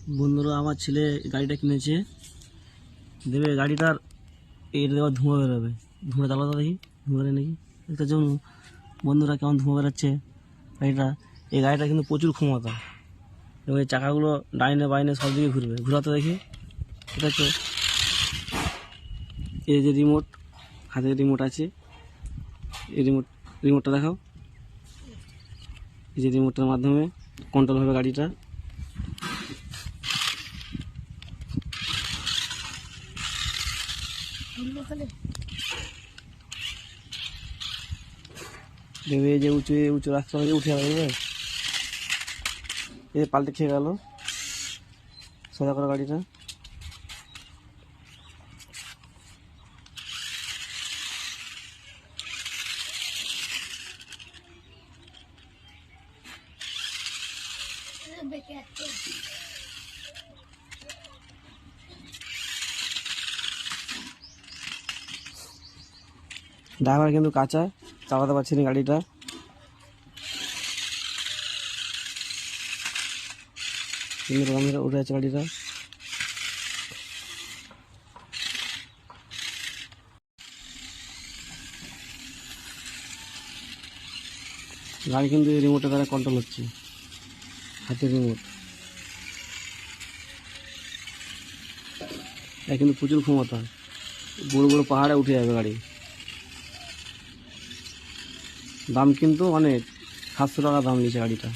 বন্ধুরা, আমার ছেলে গাড়িটা কিনেছে, দেবে গাড়িটার এর দেওয়ার ধোঁয়া বেরোবে। ধোঁয়া চালাতে দেখি, ধোঁয়া বেরোয় নাকি এটার জন্য। বন্ধুরা, কেমন ধোঁয়া বেরোচ্ছে গাড়িটা। এই গাড়িটা কিন্তু প্রচুর ক্ষমতা, এবং এই চাকাগুলো ডাইনে বাইনে সব দিকে ঘুরবে। ঘোরাতে দেখি, এটা তো এই যে রিমোট, হাতে রিমোট আছে, এই রিমোটটা দেখাও। এই যে রিমোটটার মাধ্যমে কন্ট্রোল হবে গাড়িটা। দেখবে এই যে উঁচু উঁচু রাস্তা উঠে যাবে, এই পাল্টে খেয়ে গেল। সোজা করে গাড়িটা। ড্রাইভার কিন্তু কাঁচা, চালাতে পারছি না গাড়িটা। কিন্তু উঠে আছে গাড়িটা। গাড়ি কিন্তু এই রিমোটের দ্বারা কন্ট্রোল হচ্ছে, হাতের রিমোট। এটা কিন্তু প্রচুর ক্ষমতা, বড় বড় পাহাড়ে উঠে যাবে গাড়ি। দাম কিন্তু অনেক, 700 টাকা দাম নিয়েছে গাড়িটা।